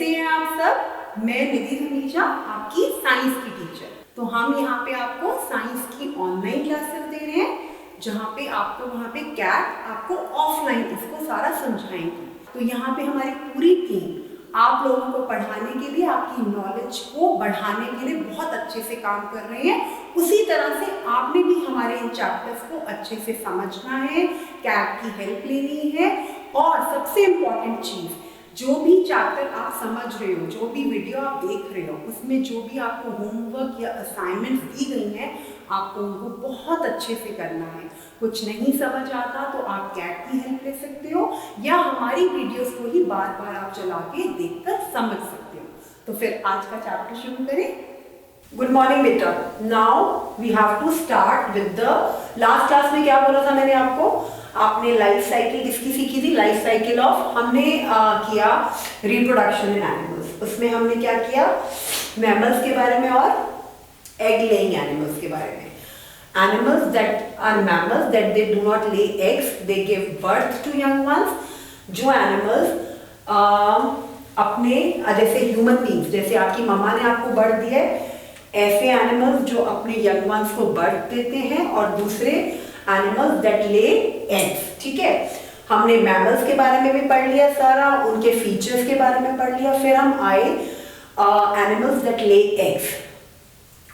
कैसे हैं आप सब? मैं निधि धमीजा, आपकी साइंस की टीचर। तो हम यहाँ पे आपको साइंस की ऑनलाइन क्लासेस दे रहे हैं, जहाँ पे आपको वहाँ पे कैट आपको ऑफलाइन उसको सारा समझाएंगे। तो यहाँ पे हमारी पूरी टीम आप लोगों को पढ़ाने के लिए, आपकी नॉलेज को बढ़ाने के लिए बहुत अच्छे से काम कर रहे हैं। उसी तरह से आपने भी हमारे इन चैप्टर्स को अच्छे से समझना है, कैट की हेल्प लेनी है। और सबसे इम्पॉर्टेंट चीज़, जो भी चैप्टर आप समझ रहे हो, जो भी वीडियो आप देख रहे हो, उसमें जो भी आपको होमवर्क या असाइनमेंट्स दी गई हैं, आपको उनको बहुत अच्छे से करना है। कुछ नहीं समझ आता तो आप कैट की हेल्प ले सकते हो, या हमारी वीडियोस को ही बार बार आप चला के देखकर समझ सकते हो। तो फिर आज का चैप्टर शुरू करें। गुड मॉर्निंग बेटा। Now we have to start with the last class में क्या बोला था मैंने आपको? आपने लाइफ साइकिल किसकी सीखी थी? लाइफ साइकिल ऑफ, हमने किया रिप्रोडक्शन इन एनिमल्स। उसमें हमने क्या किया? मैमल्स के बारे में और एग लेइंग एनिमल्स के बारे में। Animals that are mammals that they do not lay eggs, they give birth to young ones. जो एनिमल्स अपने जैसे ह्यूमन बींग्स, जैसे आपकी मम्मा ने आपको बर्थ दिया है, ऐसे एनिमल्स जो अपने यंग वंस को बर्थ देते हैं, और दूसरे एनिमल्स दैट ले एग्स। ठीक है, हमने मैमल्स के बारे में भी पढ़ लिया सारा, उनके फीचर्स के बारे में पढ़ लिया। फिर हम आए एनिमल्स दैट ले एग्स,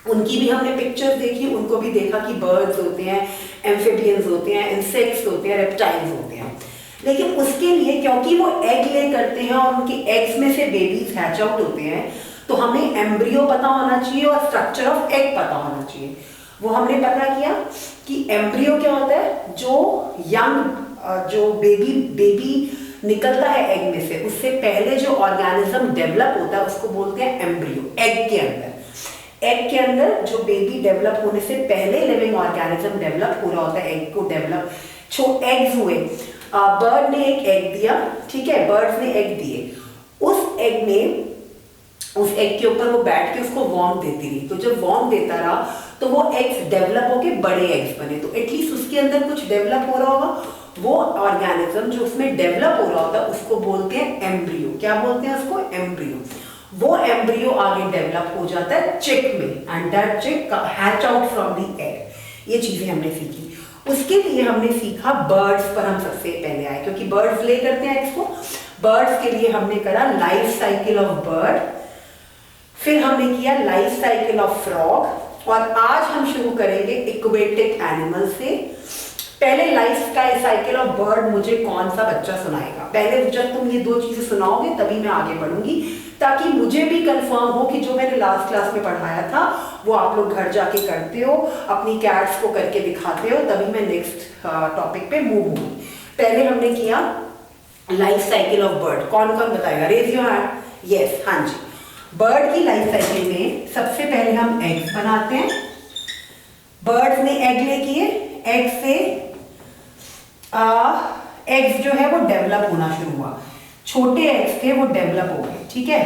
उनकी भी हमने पिक्चर्स देखी, उनको भी देखा कि बर्ड्स होते हैं, एम्फिबियंस होते हैं, इंसेक्ट्स होते हैं, रेप्टाइल्स होते हैं। लेकिन उसके लिए, क्योंकि वो एग ले करते हैं और उनके एग्स में से बेबीज हैच आउट होते हैं, तो हमें एम्ब्रियो पता होना चाहिए और स्ट्रक्चर ऑफ एग पता होना चाहिए। वो हमने पता किया कि एम्ब्रियो क्या होता है, जो बेबी निकलता है एग में से, उससे पहले जो ऑर्गेनिज्म डेवलप होता है उसको बोलते हैं एम्ब्रियो। एग के अंदर जो बेबी डेवलप होने से पहले लिविंग ऑर्गेनिज्म डेवलप हो रहा होता है, एग को डेवलप एग्स हुए। बर्ड ने एक एग दिया, ठीक है, बर्ड्स ने एग दिए। उस एग के ऊपर वो बैठ के उसको वार्म देती रही। तो जब वार्म देता रहा तो वो एग्स डेवलप होके बड़े एग्स बने। तो एटलीस्ट उसके अंदर कुछ डेवलप हो रहा होगा। वो ऑर्गेनिज्म जो उसमें डेवलप हो रहा होता है उसको बोलते हैं एम्ब्रियो। क्या बोलते हैं उसको? एम्ब्रियो। वो एम्ब्रियो आगे डेवलप हो जाता है चिक में, एंड दैट चिक hatch out from the egg. ये चीजें हमने सीखी। उसके लिए हमने सीखा बर्ड्स पर हम सबसे पहले आए, क्योंकि बर्ड्स ले करते हैं एग्स को। बर्ड्स के लिए हमने करा लाइफ साइकिल ऑफ बर्ड, फिर हमने किया लाइफ साइकिल ऑफ फ्रॉग, और आज हम शुरू करेंगे एक्वेटिक एनिमल से। पहले लाइफ साइकिल ऑफ बर्ड मुझे कौन सा बच्चा सुनाएगा? पहले जब तुम ये दो चीजें सुनाओगे तभी मैं आगे बढ़ूंगी, ताकि मुझे भी कंफर्म हो कि जो मैंने लास्ट क्लास में पढ़ाया था वो आप लोग घर जाके करते हो, अपनी कैट्स को करके दिखाते हो, तभी मैं नेक्स्ट टॉपिक पे मूव होंगी। पहले हमने किया लाइफ साइकिल ऑफ बर्ड। कौन कौन बताएगा? Raise your hand. यस, हाँ जी। बर्ड की लाइफ साइकिल में सबसे पहले हम एग्स बनाते हैं। बर्ड्स ने एग ले किए, एग से एग्स जो है वो डेवलप होना शुरू हुआ। छोटे एग्स थे, वो डेवलप हो गए। ठीक है,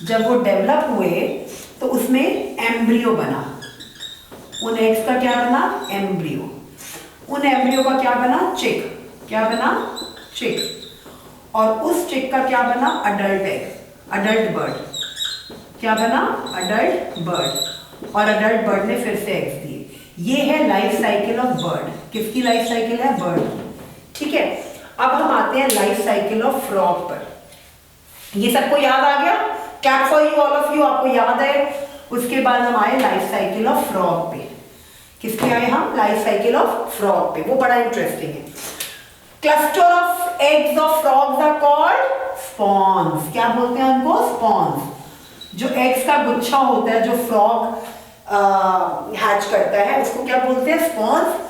जब वो डेवलप हुए तो उसमें एम्ब्रियो बना। उन एग्स का क्या बना? एम्ब्रियो। उन एम्ब्रियो का क्या बना? चिक। क्या बना? चिक। और उस चिक का क्या बना? Adult egg, adult bird. क्या बना? Adult bird. और अडल्ट बर्ड ने फिर से एग्स दिए। ये है लाइफ साइकिल ऑफ बर्ड। किसकी लाइफ साइकिल है? बर्ड की। ठीक है, अब हम आते हैं लाइफ साइकिल ऑफ फ्रॉग पर। ये सबको याद आ गया? Cat for you, all of you, आपको याद है? उसके बाद हम आए लाइफ साइकिल ऑफ फ्रॉग पे। किसके आए हम? लाइफ साइकिल ऑफ फ्रॉग पे। वो बड़ा इंटरेस्टिंग है। Cluster of eggs of frogs are called spawns. क्या बोलते हैं उनको? स्पॉन्स। जो एग्स का गुच्छा होता है, जो फ्रॉग हैच करता है, उसको क्या बोलते हैं? स्पॉन्स।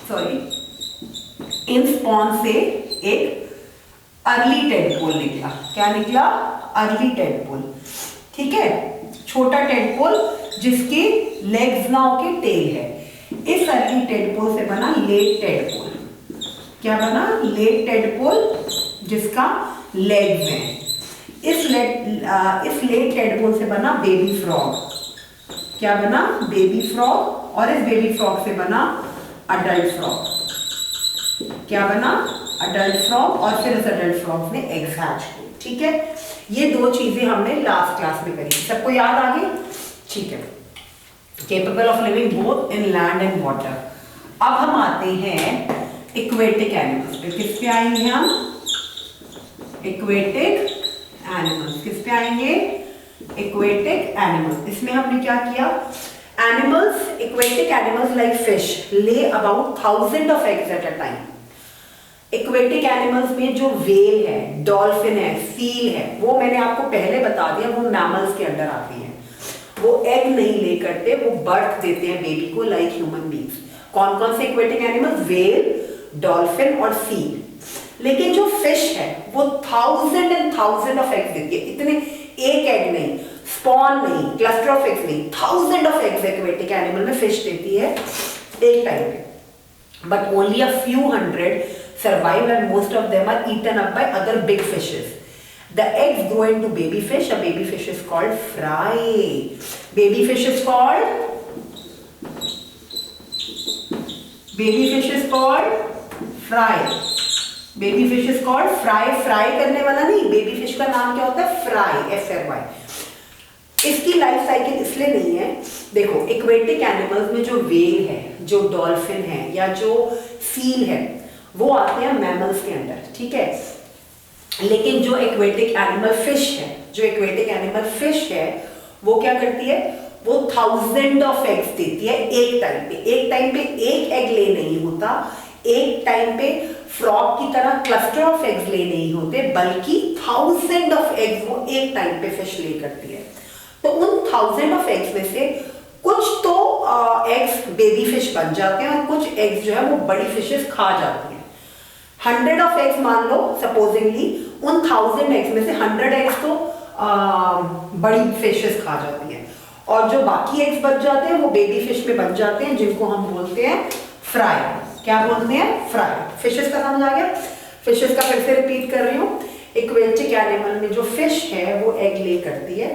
सॉरी। इन स्पॉन से एक अर्ली टेडपोल निकला। क्या निकला? Early tadpole. ठीक है, छोटा टेडपोल जिसकी लेग्स ना होके टेल है। इस अर्ली टेडपोल से बना लेट टेडपोल। क्या बना? लेट टेडपोल जिसका लेग्स हैं। इस लेट टेडपोल से बना बेबी फ्रॉग। क्या बना? Baby frog. और इस बेबी फ्रॉग से बना अडल्ट फ्रॉग। क्या बना? अडल्ट फ्रॉग और फिर उस अडल्ट फ्रॉग ने एग्स हैच किए। ठीक है, ये दो चीजें हमने लास्ट क्लास में करी, सबको याद आ गई? ठीक है, capable of living both in land and water. अब हम आते हैं एक्वेटिक एनिमल्स पे। किस पे आएंगे हम? Aquatic animals. किस पे आएंगे? Aquatic animals. इसमें हमने क्या किया? Animals, aquatic animals like fish lay about 1000 of eggs at a time. Aquatic animals में जो व्हेल है, डॉल्फिन है, सील है, वो मैंने आपको पहले बता दिया, वो मैमल्स के अंडर आती है। वो एग नहीं ले करते, वो बर्थ देते हैं बेबी को लाइक ह्यूमन बींग्स। कौन कौन से एक्वेटिक एनिमल्स? व्हेल, डॉल्फिन और सील। लेकिन जो फिश है वो 1000 एंड 1000 ऑफ एग्स देती है। इतने एक एग नहीं, स्पॉन नहीं, क्लस्टर ऑफ एग्स नहीं, 1000 ऑफ एग्स एक्वेटिक एनिमल में फिश देती है एक टाइम पे। But only a few hundred survive and most of them are eaten up by other big fishes. The eggs grow into baby fish. A baby fish is called fry. Baby fish is called fry. Baby fish is called fry. Fry करने वाला नहीं, baby fish का नाम क्या होता है? Fry, F-R-Y. इसकी life cycle इसलिए नहीं है, देखो एक्वेटिक एनिमल्स में जो व्हेल है, जो डॉल्फिन है या जो सील है, वो आते हैं मैमल्स के अंडर। ठीक है, लेकिन जो एक्वेटिक एनिमल फिश है, जो एक्वेटिक एनिमल फिश है, वो क्या करती है? वो 1000 ऑफ एग्स देती है एक टाइम पे। एक टाइम पे एक एग ले नहीं होता, एक टाइम पे फ्रॉग की तरह क्लस्टर ऑफ एग्स ले नहीं होते, बल्कि 1000 ऑफ एग्स वो एक टाइम पे फिश ले करती है। तो उन 1000 ऑफ एग्स में से कुछ तो एग्स बेबी फिश बन जाते हैं और कुछ एग्स जो है वो बड़ी फिशेस खा जाती हैं। 100 ऑफ एग्स मान लो सपोजिंगली, उन 1000 एग्स में से 100 एग्स तो बड़ी फिशेस खा जाती हैं और जो बाकी एग्स बच जाते हैं वो बेबी फिश में बन जाते हैं, जिनको हम बोलते हैं फ्राई। क्या बोलते हैं? फ्राई। फिशेस का समझ आ गया? फिशेस का फिर से रिपीट कर रही हूँ। एक्वेटिक एनिमल में जो फिश है वो एग ले करती है,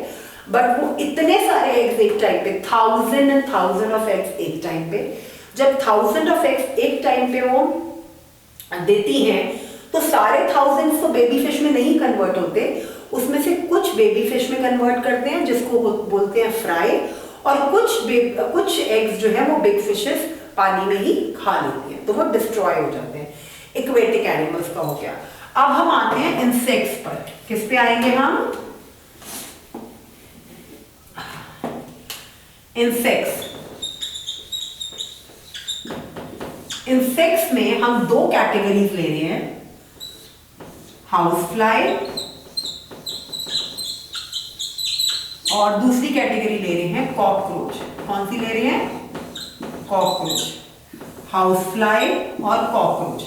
बट वो इतने सारे एग्स एक टाइम पे, 1000 एंड 1000 ऑफ एग्स एक टाइम पे, जब 1000 ऑफ एग्स एक टाइम पे वो देती हैं तो सारे 1000 तो बेबी फिश में नहीं कन्वर्ट होते, उसमें से कुछ बेबी फिश में कन्वर्ट करते हैं जिसको बोलते हैं फ्राई, और कुछ एग्स जो है वो बिग फिशेस पानी में ही खा लेती हैं, तो वो डिस्ट्रॉय हो जाते हैं। एक्वेटिक एनिमल्स का हो गया। अब हम आते हैं इंसेक्ट्स पर। किस पे आएंगे हम? इंसेक्ट्स। इंसेक्ट्स में हम दो कैटेगरीज ले रहे हैं, हाउस फ्लाई और दूसरी कैटेगरी ले रहे हैं कॉकरोच। कौन सी ले रहे हैं? कॉकरोच। हाउस फ्लाई और कॉकरोच,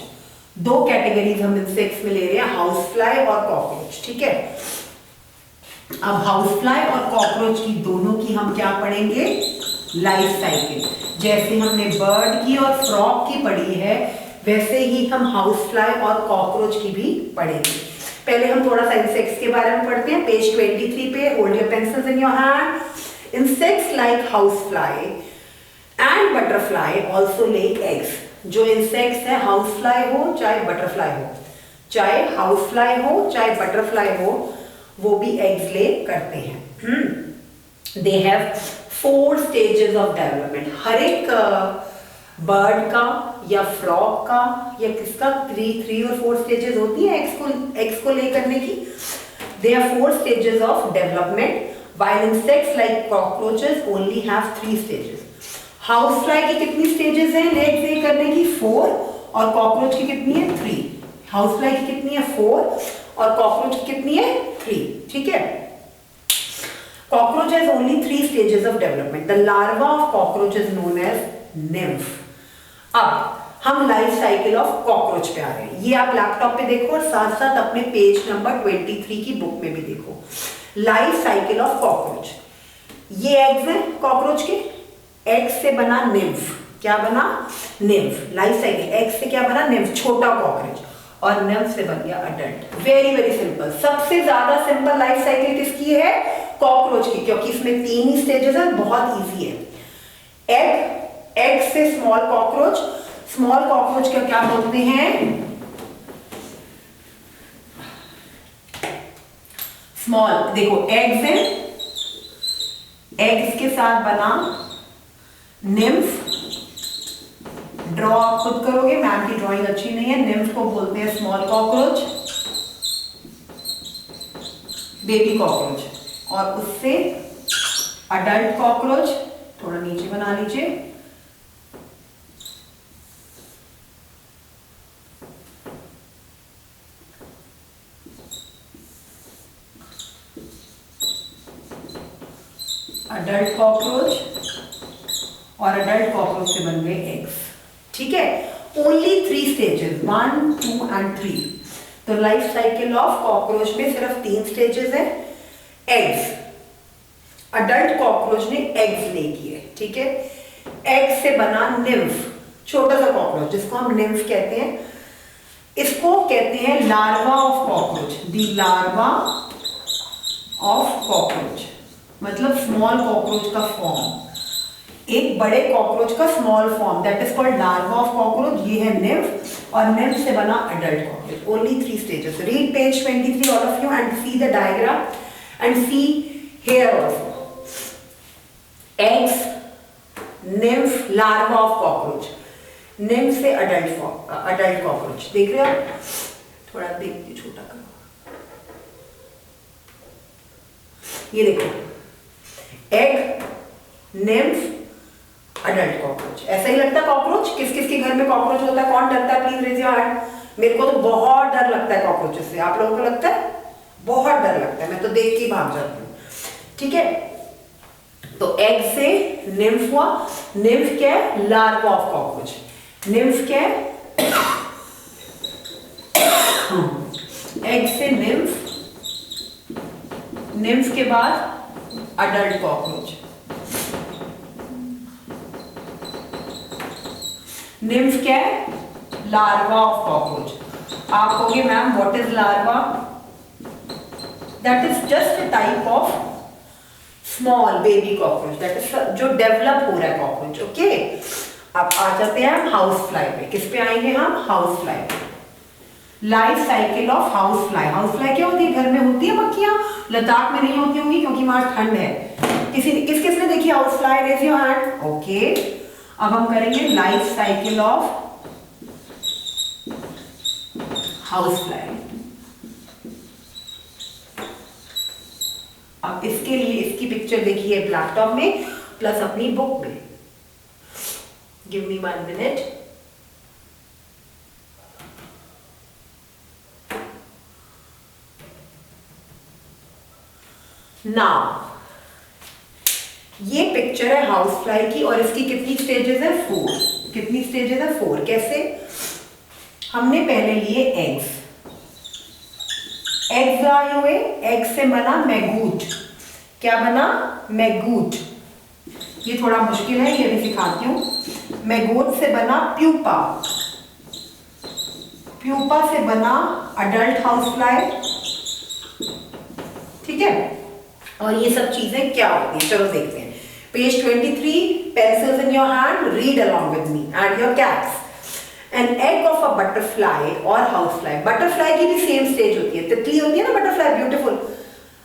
दो कैटेगरीज हम इंसेक्ट्स में ले रहे हैं, हाउस फ्लाई और कॉकरोच। ठीक है, अब हाउस फ्लाई और कॉकरोच की दोनों की हम क्या पढ़ेंगे? Life cycle. जैसे हमने बर्ड की और फ्रॉग की पढ़ी है, वैसे ही हम हाउस फ्लाई और कॉकरोच की भी पढ़ेंगे। पहले हम थोड़ा सा इंसेक्ट्स के बारे में पढ़ते हैं। पेज 23 पे, hold your pencils in your hand. Insects like house fly and butterfly also lay eggs. जो इंसेक्ट्स है, हाउस फ्लाई हो चाहे बटरफ्लाई हो, चाहे हाउस फ्लाई हो चाहे बटरफ्लाई हो, वो भी एग्स ले करते हैं। They have 4 stages of development. हर एक बर्ड का या फ्रॉग का या किसका 3 और 4 स्टेजेस होती है एग्स को ले करने की। दे have 4 stages of development, while insects like cockroaches only have 3 stages. House fly की कितनी स्टेजेस हैं एग्स ले करने की? 4, और कॉकरोच की कितनी है? 3। हाउस फ्लाई की कितनी है? 4, और कॉकरोच की कितनी है? 3। ठीक है, cockroach has only 3 stages of development. The larva of cockroach is known as nymph. अब हम लाइफ साइकिल ऑफ कॉकरोच पे आ रहे हैं। ये आप लैपटॉप पे देखो और साथ साथ अपने पेज नंबर 23 की बुक में भी देखो। Life cycle of cockroach. ये एग्स हैं कॉकरोच के, एग्स से बना निम्फ। क्या बना? निम्फ। लाइफ साइकिल, एग्स से क्या बना? निम्फ, छोटा कॉकरोच, और निम्फ से बन गया अडल्ट। Very very simple. सबसे ज्यादा सिंपल लाइफ साइकिल किसकी है? कॉकरोच की, क्योंकि इसमें 3 ही स्टेजेस है, बहुत इजी है। एग से स्मॉल कॉकरोच। स्मॉल कॉकरोच का क्या बोलते हैं? स्मॉल, देखो एग्स है, एग्स के साथ बना निम्फ, ड्रॉ आप खुद करोगे, मैम की ड्राइंग अच्छी नहीं है। निम्फ को बोलते हैं स्मॉल कॉकरोच, बेबी कॉकरोच, और उससे अडल्ट कॉकरोच, थोड़ा नीचे बना लीजिए, अडल्ट कॉकरोच, और अडल्ट कॉकरोच से बन गए एग्स। ठीक है, ओनली 3 स्टेजेस, 1, 2 एंड 3। तो लाइफ साइकिल ऑफ कॉकरोच में सिर्फ 3 स्टेजेस है। एग्स, अडल्ट कॉकरोच ने एग्स ले किए, ठीक है। एग्स से बना निम्फ, छोटा सा कॉकरोच जिसको हम निम्फ कहते हैं, इसको कहते हैं larva of cockroach. The larva of cockroach मतलब स्मॉल कॉकरोच का फॉर्म, एक बड़े कॉकरोच का small form, that is called larva of cockroach. ये है निम्फ, और निम्फ से बना adult cockroach. Only 3 stages. Read page 23 all of you and see the diagram and see here also. Eggs, nymph, larva of cockroach, nymph से adult cockroach. देख रहे हो, थोड़ा देख के छोटा करो, ये देखो, एग, निम्फ, अडल्ट कॉकरोच। ऐसा ही लगता है कॉकरोच? किस किस के घर में कॉकरोच होता है? कौन डरता है? Please raise your hand. मेरे को तो बहुत डर लगता है कॉकरोच से। आप लोगों को लगता है? बहुत डर लगता है, मैं तो देख के भाग जाती हूँ। ठीक है, तो एग से निम्फ हुआ। निम्फ क्या है? Larva of cockroach. निम्फ क्या है? एग से निम्फ, निम्फ के बाद अडल्ट कॉकरोच। निम्फ क्या है? Larva of cockroach. आप कहोगे ma'am what is larva? That is just a type of small baby cockroach, that is जो डेवलप हो रहा है कॉकरोच। ओके, अब आ जाते हैं हम हाउस फ्लाई पे। किस पे आएंगे हम? हाउस फ्लाई पे। Life cycle of house fly. House fly क्या होती है? घर में होती है मक्खियां, लद्दाख में नहीं होती होंगी क्योंकि वहां ठंड है। किस किसने देखी house fly? Raise your hand. Okay, अब हम करेंगे life cycle of house fly. अब इसके लिए इसकी पिक्चर देखिए लैपटॉप में प्लस अपनी बुक में। Give me 1 minute. नाउ ये पिक्चर है हाउस फ्लाई की, और इसकी कितनी स्टेजेस है? 4। कितनी स्टेजेस है? 4। कैसे? हमने पहले लिए एग्स। एग्स आए हुए, एग्स से बना मैगूट। क्या बना? मैगूट। ये थोड़ा मुश्किल है, ये भी सिखाती हूं। मैगूट से बना प्यूपा। प्यूपा से बना अडल्ट हाउस फ्लाई। ठीक है, और ये सब चीजें क्या होती है चलो देखते हैं। Page 23, pencils in your hand, read along with me and your cats. An egg of a butterfly or housefly. Butterfly की भी सेम स्टेज होती है, तितली होती है ना बटरफ्लाई, ब्यूटीफुल।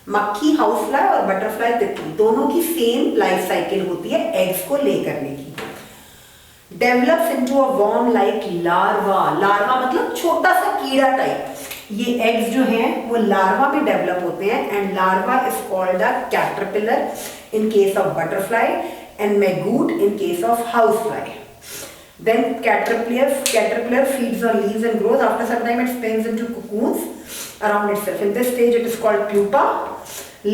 मक्खी हाउसफ्लाई और बटरफ्लाई तितली दोनों की सेम लाइफ साइकिल होती है एग्स को ले करने की। डेवलप्स इनटू अ worm like larva. लार्वा मतलब छोटा सा कीड़ा टाइप। ये एग्स जो हैं वो लार्वा में डेवलप होते हैं, and larva is called a caterpillar in case of butterfly and maggot in case of housefly. Then caterpillar feeds on leaves and grows. After some time it spins into cocoons around itself. In this stage it is called pupa.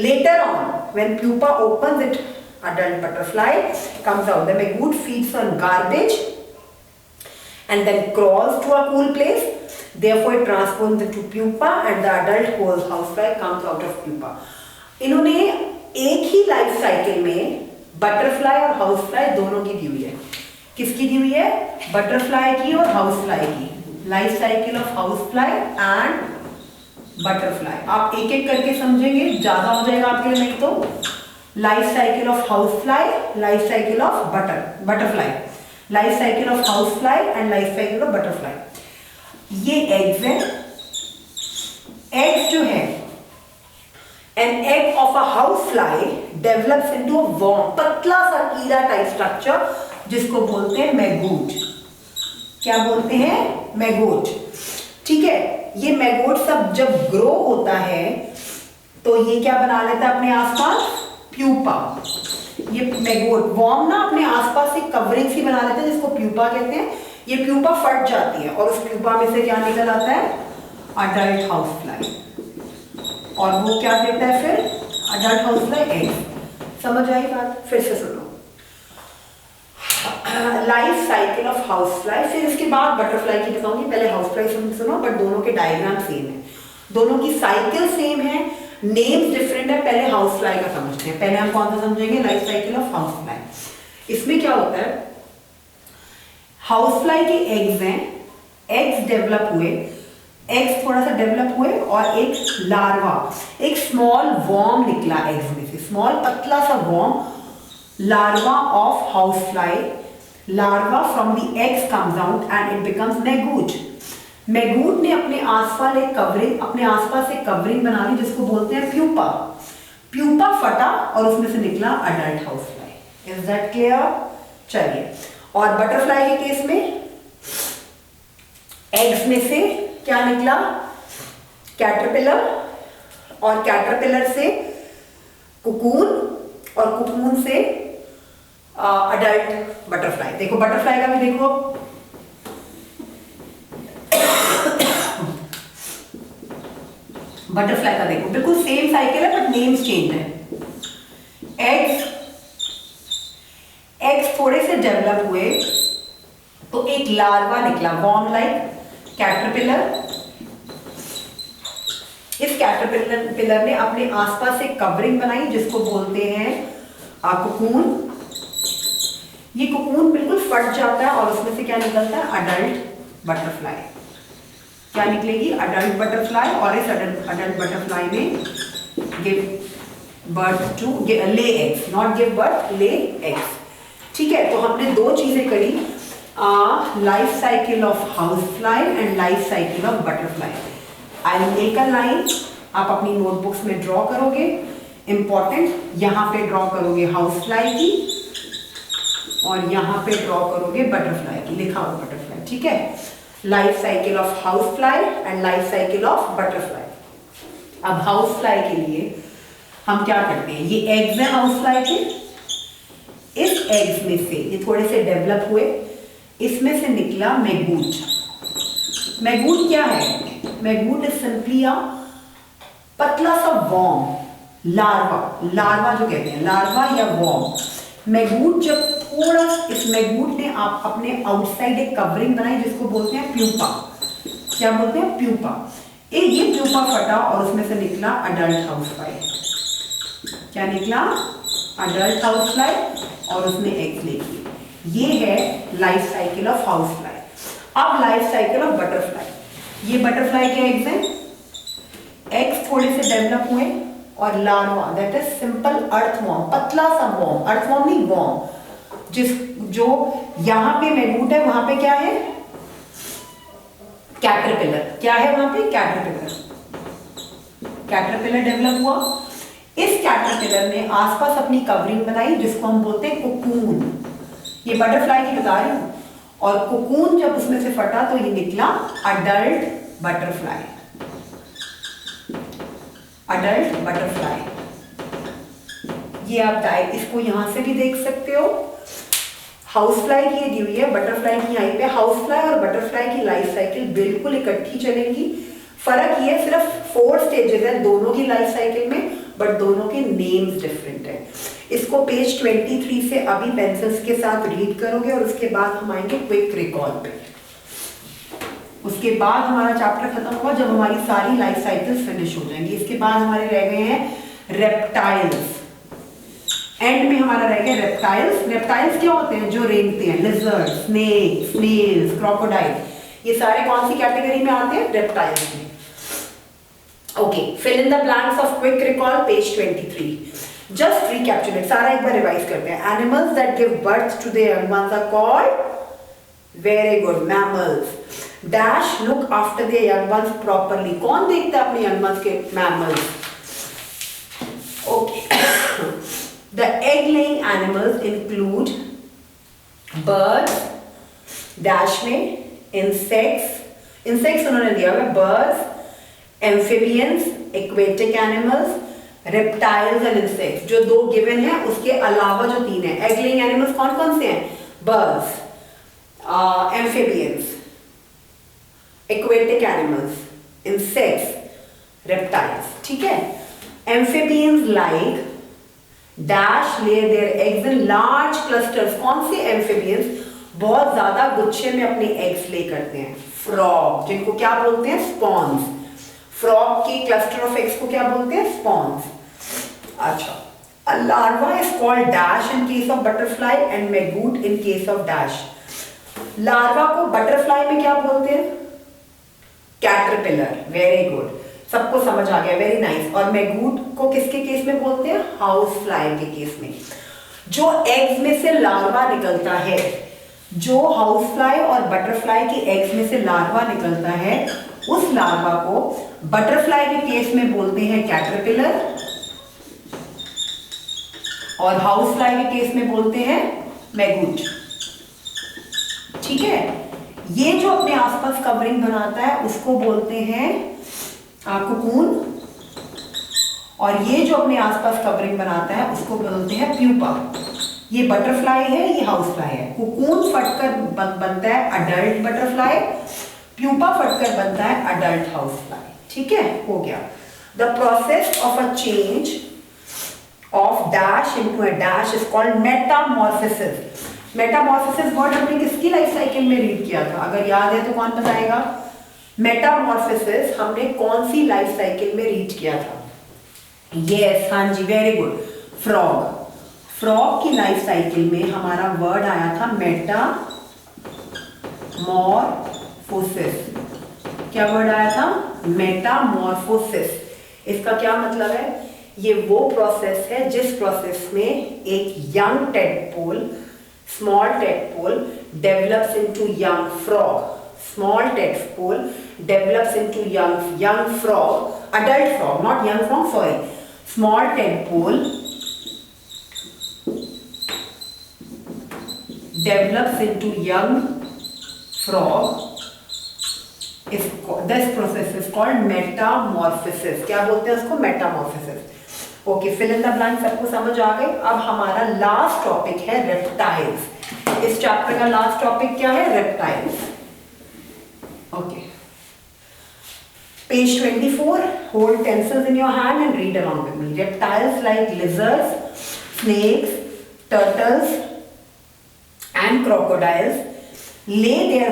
Later on, when pupa opens, it adult butterfly comes out. The maggot feeds on garbage and then crawls to a cool place. Therefore it transforms into pupa and the adult housefly comes out of pupa. इन्होंने एक ही life cycle में butterfly और housefly दोनों की दी हुई है. किसकी दी हुई है? बटरफ्लाई की और हाउसफ्लाई की. Life cycle of housefly and butterfly. आप एक एक करके समझेंगे, ज्यादा हो जाएगा आपके लिए नहीं तो. Life cycle of housefly, life cycle of butterfly, life cycle of housefly and life cycle of butterfly. ये एग्स है. एग्स जो है, an egg of a house fly develops into a worm, पतला सा कीड़ा टाइप स्ट्रक्चर जिसको बोलते हैं मैगूट। क्या बोलते हैं? मैगूट। ठीक है, ये मैगूट सब जब ग्रो होता है तो ये क्या बना लेता है अपने आसपास? प्यूपा। ये मैगूट वॉर्म ना अपने आसपास एक कवरिंग सी बना लेते हैं जिसको प्यूपा कहते हैं। ये प्यूपा फट जाती है और उस प्यूपा में से क्या निकल आता है? Adult house fly. और वो क्या देता है फिर? Adult house fly egg. समझ आई बात? फिर से सुनो। Life cycle of house fly, फिर इसके बाद बटरफ्लाई की बताऊंगी। पहले हाउस फ्लाई सुनो, बट दोनों के डायग्राम सेम है, दोनों की साइकिल सेम है, नेम्स डिफरेंट है। पहले हाउस फ्लाई का समझते हैं। पहले हम कौन सा समझेंगे? Life cycle of house fly. इसमें क्या होता है? हाउस फ्लाई के एग्स हैं, एग्स डेवलप हुए, एग्स थोड़ा सा डेवलप हुए और एक लार्वा, एक स्मॉल वॉर्म निकला एग्स में से, स्मॉल पतला सा worm, larva of house fly. Larva from the eggs comes out and it becomes maggot. Maggot ने अपने आसपास एक कवरिंग बना ली जिसको बोलते हैं प्यूपा। प्यूपा फटा और उसमें से निकला adult house fly. Is that clear? चलिए, और बटरफ्लाई के केस में एग्स में से क्या निकला? कैटरपिलर, और कैटरपिलर से कुकून, और कुकून से अडल्ट बटरफ्लाई। देखो बटरफ्लाई का भी देखो, बटरफ्लाई का देखो बिल्कुल सेम साइकिल है बट नेम्स चेंज है। एग्स थोड़े से डेवलप हुए तो एक लार्वा निकला, वॉर्म लाइक कैटरपिलर। इस कैटरपिलर ने अपने आसपास एक कवरिंग बनाई जिसको बोलते हैं कुकून। ये कुकून बिल्कुल फट जाता है और उसमें से क्या निकलता है? Adult butterfly. क्या निकलेगी? Adult butterfly. और इस अडल्ट बटरफ्लाई में give birth to, lay eggs, not give birth, lay eggs. ठीक है, तो हमने दो चीजें करी, life cycle of house fly and life cycle of butterfly. I will make a line, आप अपनी नोटबुक्स में ड्रॉ करोगे, इंपॉर्टेंट, यहाँ पे ड्रॉ करोगे हाउस फ्लाई की और यहाँ पे ड्रॉ करोगे बटरफ्लाई की, लिखा हो बटरफ्लाई। ठीक है, life cycle of house fly and life cycle of butterfly. अब हाउस फ्लाई के लिए हम क्या करते हैं? ये एग्स हैं हाउस फ्लाई के, इस एग्स में से ये थोड़े से डेवलप हुए, इसमें से निकला मैगूट। मैगूट क्या है? मैगूट इज सिंपली अ पतला सा वॉर्म, लार्वा जो कहते हैं, लार्वा या वॉर्म। मैगूट जब थोड़ा, इस मैगूट ने आप अपने आउटसाइड एक कवरिंग बनाई जिसको बोलते हैं प्यूपा। क्या बोलते हैं? प्यूपा। ये प्यूपा फटा और उसमें से निकला अडल्ट हाउस फ्लाई। क्या निकला? अडल्ट हाउस फ्लाई, और उसने एग्स लेके। ये है life cycle of house fly. अब लाइफ साइकिल ऑफ बटरफ्लाई। ये बटरफ्लाई के एग्स हैं, एग्स थोड़े से डेवलप हुए और larva, that is simple earthworm, पतला सा वॉर्म, अर्थवॉर्म नहीं वॉर्म, जो यहां पे मैगूट है वहां पे क्या है? कैटरपिलर। क्या है वहां पे? कैटरपिलर। कैटरपिलर डेवलप हुआ, इस कैटरपिलर ने आसपास अपनी कवरिंग बनाई जिसको हम बोलते हैं कुकून। ये बटरफ्लाई की बता रही हूं। और कुकून जब उसमें से फटा तो ये निकला अडल्ट बटरफ्लाई। अडल्ट बटरफ्लाई, ये आप इसको यहां से भी देख सकते हो। हाउस फ्लाई की ये दी हुई है, बटरफ्लाई की यहीं पे। हाउस फ्लाई और बटरफ्लाई की लाइफ साइकिल बिल्कुल इकट्ठी चलेंगी। फर्क ये सिर्फ 4 स्टेजेस है दोनों की लाइफ साइकिल में, बट दोनों के नेम्स डिफरेंट है। इसको पेज 23 से अभी पेंसिल्स के साथ रीड करोगे और उसके बाद हम आएंगे क्विक रिकॉल पे। उसके बाद हमारा चैप्टर खत्म होगा जब हमारी सारी लाइफ साइकिल्स फिनिश हो जाएंगी। इसके बाद हमारे रह गए हैं रेप्टाइल्स। एंड में हमारा रह गया रेप्टाइल्स। रेप्टाइल्स क्या होते हैं? जो रेंगते हैं, लिजर्ड, स्नेक, स्नेल्स, क्रोकोडाइल, ये सारे कौन सी कैटेगरी में आते हैं? रेप्टाइल्स में। Okay, fill in the blanks of quick recall, page 23। Just recapitulate, सारा एक बार रिवाइज करते हैं। Animals that give birth to their young ones are called, very good, mammals. Dash look after their young ones properly, कौन देखता है अपने young ones के? Mammals. Okay. The egg-laying animals include birds, dash में insects उन्होंने दिया हुआ birds, amphibians, aquatic animals, reptiles and insects. जो 2 given है उसके अलावा जो 3 है. egg-laying animals कौन कौन से हैं? birds, amphibians, aquatic animals, insects, reptiles. ठीक है. amphibians like dash lay their eggs in large clusters. कौन से amphibians बहुत ज्यादा गुच्छे में अपने eggs lay करते हैं? frog, जिनको क्या बोलते हैं? spawns. frog की cluster of eggs को क्या बोलते हैं? spawns. अच्छा, a larva is called dash in case of butterfly and maggot in case of dash. larva को butterfly में क्या बोलते हैं? caterpillar. very good, सबको समझ आ गया, वेरी नाइस। और मैगूट को किसके केस में बोलते हैं? हाउस फ्लाई के केस में। जो एग्स में से लार्वा निकलता है, जो हाउस फ्लाई और बटरफ्लाई के एग्स में से लार्वा निकलता है, उस लार्वा को बटरफ्लाई के केस में बोलते हैं कैटरपिलर और हाउस फ्लाई के केस में बोलते हैं मैगूट। ठीक है, ये जो अपने आसपास कवरिंग बनाता है उसको बोलते हैं कोकून, और ये जो अपने आसपास कवरिंग बनाता है उसको बोलते हैं प्यूपा। ये बटरफ्लाई है, ये हाउस फ्लाई है। कोकून फटकर बनता है अडल्ट बटरफ्लाई, प्यूपा फटकर बनता है अडल्ट हाउस फ्लाई। ठीक है, हो गया। The process of a change of dash into a dash is called Metamorphosis. Metamorphosis word हमने किसकी लाइफ साइकिल में रीड किया था? अगर याद है तो कौन बताएगा? मेटामॉर्फोसिस हमने कौन सी लाइफ साइकिल में रीड किया था? यस, हाँ जी, वेरी गुड, फ्रॉग। फ्रॉग की लाइफ साइकिल में हमारा वर्ड आया था मेटामॉर्फोसिस। क्या वर्ड आया था? मेटामॉर्फोसिस। इसका क्या मतलब है? ये वो प्रोसेस है जिस प्रोसेस में एक young tadpole, small tadpole develops into young frog. Small tadpole develops into young frog, adult frog, not young frog, sorry. Small tadpole develops into young frog. This process is called metamorphosis. क्या बोलते हैं उसको? Metamorphosis. Okay, fill in the blank। सबको समझ आ गई? अब हमारा last topic है reptiles। इस चैप्टर का लास्ट टॉपिक क्या है? reptiles। Okay. Page 24. Hold pencils in your hand and read along with me. Reptiles like lizards, snakes, turtles, and crocodiles lay their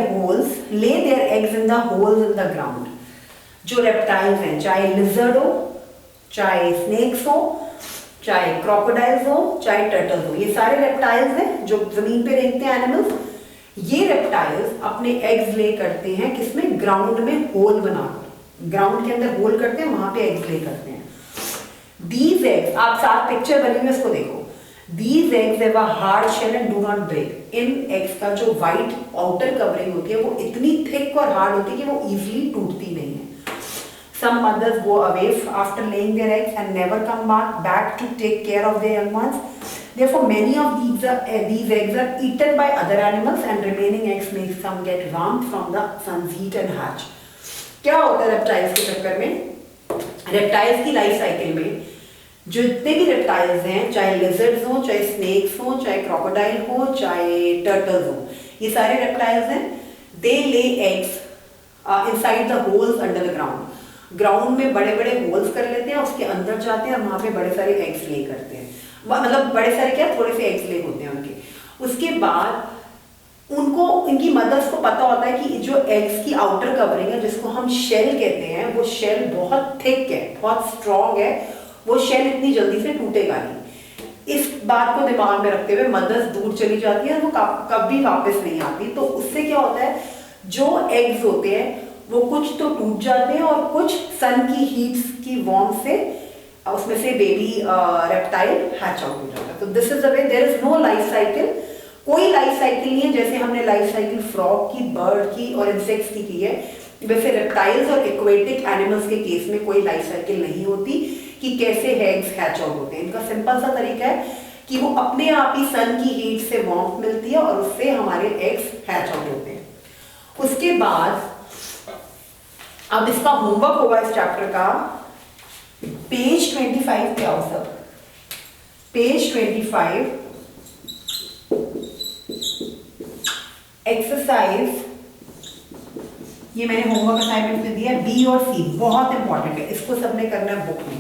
eggs in the holes in the ground. जो reptiles हैं, चाहे lizard हो, चाहे snakes हो, चाहे crocodiles हो, चाहे turtles हो, ये सारे reptiles हैं जो जमीन पे रहते हैं animals। ये रेप्टाइल्स अपने एग्स ले करते हैं किसमें? ग्राउंड में होल बनाकर, ग्राउंड के अंदर होल करते हैं, वहां पे एग्स ले करते हैं। दीज एग्स, आप साथ पिक्चर बनी हुई है उसको देखो। These eggs have a hard shell and do not break. इन एग्स का जो व्हाइट आउटर कवरिंग होती है वो इतनी थिक और हार्ड होती है कि वो इजीली टूटती नहीं है। Some mothers go away after laying their eggs and never come back to take care of their young ones. Therefore, many of these eggs are eaten by other animals and remaining eggs may some get warmed from the sun's heat and hatch. क्या होता है reptiles के चक्कर में? Reptiles की life cycle में जो जितने भी रेप्टाइल्स हैं, चाहे लिजर्ड्स हो, चाहे स्नेक्स हो, चाहे क्रोकोडाइल हो, चाहे टर्टल्स हो, ये सारे रेप्टाइल्स हैं। They lay eggs inside the holes under the ground. Ground में बड़े बड़े होल्स कर लेते हैं, उसके अंदर जाते हैं और वहां पे बड़े सारे एग्स ले करते हैं। मतलब बड़े सारे क्या, थोड़े से एग्स ले होते हैं उनके। उसके बाद उनको, इनकी मदर्स को पता होता है कि जो एग्स की आउटर कवरिंग है जिसको हम शेल कहते हैं, वो शेल बहुत थिक है, बहुत स्ट्रॉन्ग है, वो शेल इतनी जल्दी से टूटेगा नहीं। इस बात को दिमाग में रखते हुए मदर्स दूर चली जाती है, वो कभी वापस नहीं आती। तो उससे क्या होता है, जो एग्स होते हैं वो कुछ तो टूट जाते हैं और कुछ सन की हीट की वार्मथ से उसमें से बेबी रेप्टाइल हैच आउट हो जाता है। तो this is the way, there is no life cycle. कोई लाइफ साइकिल नहीं है जैसे हमने लाइफ साइकिल फ्रॉग की, बर्ड की और इंसेक्ट्स की है, वैसे रेप्टाइल्स और एक्वेटिक एनिमल्स के केस में कोई लाइफ साइकिल नहीं होती। कि कैसे एग्स हैच आउट होते हैं। इनका सिंपल सा तरीका है कि वो अपने आप ही सन की हीट से वार्मथ मिलती है और उससे हमारे एग्स हैच आउट होते हैं। उसके बाद अब इसका होमवर्क होगा इस चैप्टर का, पेज 25 पे आओ सब, पेज 25 एक्सरसाइज, ये मैंने होमवर्क असाइनमेंट में दिया बी और सी, बहुत इंपॉर्टेंट है, इसको सबने करना है बुक में।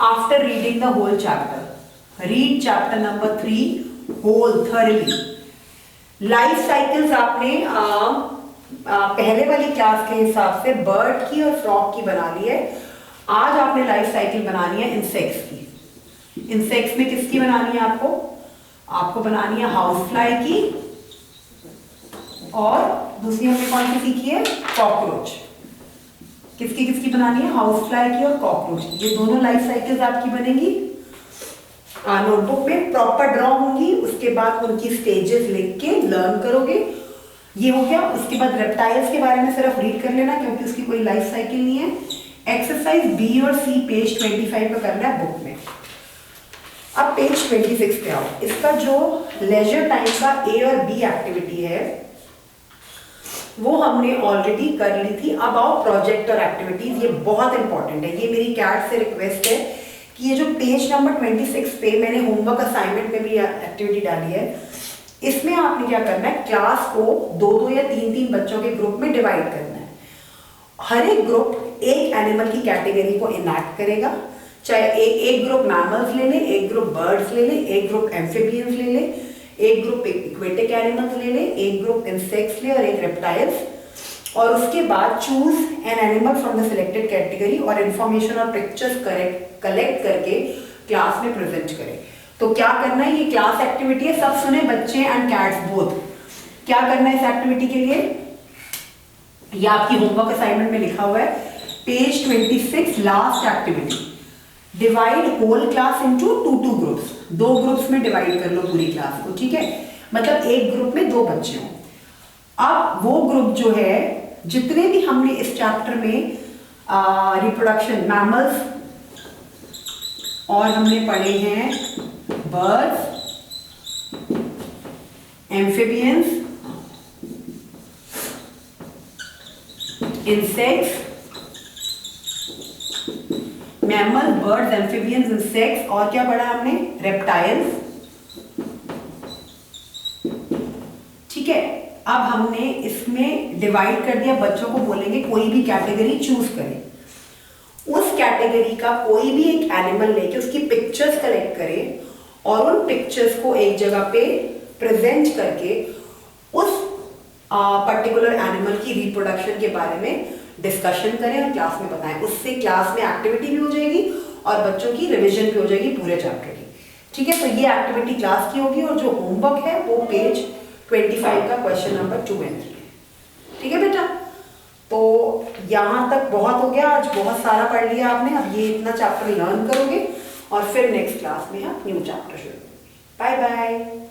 After reading the whole chapter, read chapter number 3 whole thoroughly. Life cycles आपने पहले वाली क्लास के हिसाब से बर्ड की और फ्रॉग की बना ली है। आज आपने लाइफ साइकिल बनानी है इंसेक्ट्स की। इंसेक्ट्स में किसकी बनानी है आपको? आपको बनानी है हाउस फ्लाई की, और दूसरी हमने कौन सी सीखी है? कॉकरोच। किसकी किसकी बनानी है? हाउस फ्लाई की और कॉकरोच की। ये दोनों लाइफ साइकिल्स आपकी बनेंगी, नोटबुक में प्रॉपर ड्रॉ होंगी। उसके बाद उनकी स्टेजेस लिख के लर्न करोगे। ये हो गया। उसके बाद रेप्टाइल्स के बारे में सिर्फ रीड कर लेना, क्योंकि उसकी कोई लाइफ साइकिल नहीं है। एक्सरसाइज बी और सी पेज 25 पे करना है बुक में। अब पेज 26 पे आओ। इसका जो लेजर टाइम का ए और बी एक्टिविटी है वो हमने ऑलरेडी कर ली थी। अब आओ प्रोजेक्ट और एक्टिविटीज, ये बहुत इंपॉर्टेंट है। ये मेरी कैट से रिक्वेस्ट है कि ये जो पेज नंबर 26 पे मैंने होमवर्क असाइनमेंट में भी एक्टिविटी डाली है, इसमें आपने क्या करना है, क्लास को 2-2 या 3-3 बच्चों के ग्रुप में डिवाइड करना है। हर एक ग्रुप एक एनिमल की कैटेगरी को इनैक्ट करेगा। चाहे एक ग्रुप मैमल्स ले ले, एक ग्रुप बर्ड्स ले ले, एक ग्रुप एम्फिबियंस ले ले, एक ग्रुप एक्वेटिक एनिमल्स ले ले, एक ग्रुप इंसेक्ट्स ले और एक रेप्टाइल्स। और उसके बाद choose an animal from the selected category और इंफॉर्मेशन और पिक्चर्स कलेक्ट करके क्लास में प्रेजेंट करें। तो क्या करना है, ये क्लास एक्टिविटी है, सब सुने बच्चे एंड कैट्स बोथ। क्या करना है इस एक्टिविटी के लिए? ये आपकी होमवर्क असाइनमेंट में लिखा हुआ है, page 26 last activity. Divide whole class into 2-2 groups. 2 groups में डिवाइड कर लो पूरी क्लास को, ठीक है? मतलब एक ग्रुप में 2 बच्चे हों। अब वो ग्रुप जो है, जितने भी हमने इस चैप्टर में रिप्रोडक्शन मैमल्स और हमने पढ़े हैं birds, amphibians, insects, mammal, birds, amphibians, insects और क्या पढ़ा हमने? रेप्टाइल्स। ठीक है, अब हमने इसमें डिवाइड कर दिया। बच्चों को बोलेंगे कोई भी कैटेगरी चूज करें, उस कैटेगरी का कोई भी एक एनिमल लेके उसकी पिक्चर्स कलेक्ट करें और उन पिक्चर्स को एक जगह पे प्रेजेंट करके उस पर्टिकुलर एनिमल की रिप्रोडक्शन के बारे में डिस्कशन करें और क्लास में बताएं। उससे क्लास में एक्टिविटी भी हो जाएगी और बच्चों की रिवीजन भी हो जाएगी पूरे चैप्टर की। ठीक है, तो ये एक्टिविटी क्लास की होगी और जो होमवर्क है वो पेज 25 का क्वेश्चन नंबर 2 and 3 है। ठीक है बेटा, तो यहाँ तक बहुत हो गया। आज बहुत सारा पढ़ लिया आपने। अब ये इतना चैप्टर लर्न करोगे और फिर नेक्स्ट क्लास में आप न्यू चैप्टर शुरू करोगे। Bye bye.